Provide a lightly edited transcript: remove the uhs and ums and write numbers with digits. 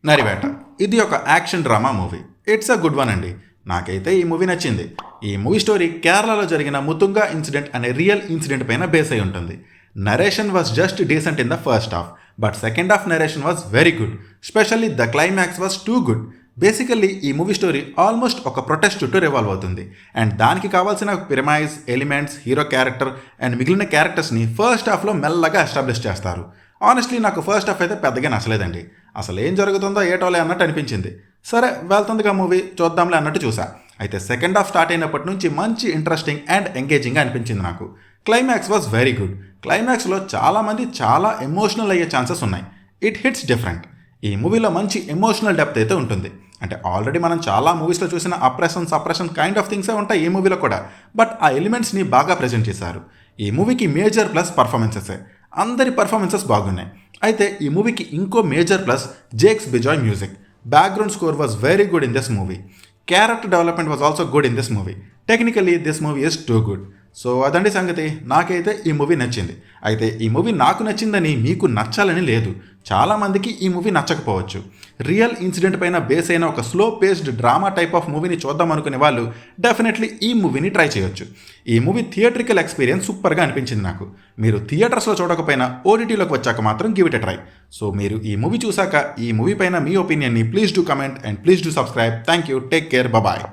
నరివేట ఇది ఒక action drama movie. It's a good one అండి. నాకైతే ఈ మూవీ నచ్చింది. ఈ మూవీ స్టోరీ కేరళలో జరిగిన ముతుంగా ఇన్సిడెంట్ అనే రియల్ ఇన్సిడెంట్ పైన బేస్ అయి ఉంటుంది. Narration was just decent in the first half, but second half narration was very good. Specially the climax was too good. Basically ఈ మూవీ స్టోరీ ఆల్మోస్ట్ ఒక protest చుట్టూ revolve అవుతుంది. And దానికి కావాల్సిన పిరమైజ్ elements, hero character and మిగిలిన క్యారెక్టర్స్ని first హాఫ్లో మెల్లగా establish చేస్తారు. ఆనెస్ట్లీ నాకు ఫస్ట్ హాఫ్ అయితే పెద్దగా నచ్చలేదండి. అసలు ఏం జరుగుతుందో ఏటోలే అన్నట్టు అనిపించింది. సరే వెళ్తుందిగా మూవీ చూద్దాంలే అన్నట్టు చూసా. అయితే సెకండ్ హాఫ్ స్టార్ట్ అయినప్పటి నుంచి మంచి ఇంట్రెస్టింగ్ అండ్ ఎంగేజింగ్గా అనిపించింది నాకు. Climax was very good. క్లైమాక్స్లో చాలామంది చాలా ఎమోషనల్ అయ్యే ఛాన్సెస్ ఉన్నాయి. It hits different. ఈ మూవీలో మంచి ఎమోషనల్ డెప్త్ అయితే ఉంటుంది. అంటే ఆల్రెడీ మనం చాలా మూవీస్లో చూసిన సప్రెషన్ కైండ్ ఆఫ్ థింగ్సే ఉంటాయి ఈ మూవీలో కూడా, బట్ ఆ ఎలిమెంట్స్ని బాగా ప్రజెంట్ చేశారు. ఈ మూవీకి మేజర్ ప్లస్ పర్ఫార్మెన్సెసే. అందరి పర్ఫార్మెన్సెస్ బాగున్నాయి. అయితే ఈ మూవీకి ఇంకో major plus Jakes Bejoy music. Background score was very good in this movie. Character development was also good in this movie. Technically this movie is too good. So అదండి సంగతి. నాకైతే ఈ మూవీ నచ్చింది. అయితే ఈ మూవీ నాకు నచ్చిందని మీకు నచ్చాలని లేదు. చాలామందికి ఈ మూవీ నచ్చకపోవచ్చు. రియల్ ఇన్సిడెంట్ పైన బేస్ అయిన ఒక slow paced drama type of మూవీని చూద్దాం అనుకునే వాళ్ళు డెఫినెట్లీ ఈ మూవీని ట్రై చేయొచ్చు. ఈ మూవీ థియేట్రికల్ ఎక్స్పీరియన్స్ సూపర్గా అనిపించింది నాకు. మీరు థియేటర్స్లో చూడకపోయినా ఓటీటీలోకి వచ్చాక మాత్రం give it a try. So మీరు ఈ మూవీ చూసాక ఈ మూవీ పైన మీ ఒపీనియన్ని please do comment and please do subscribe. Thank you. Take care. Bye.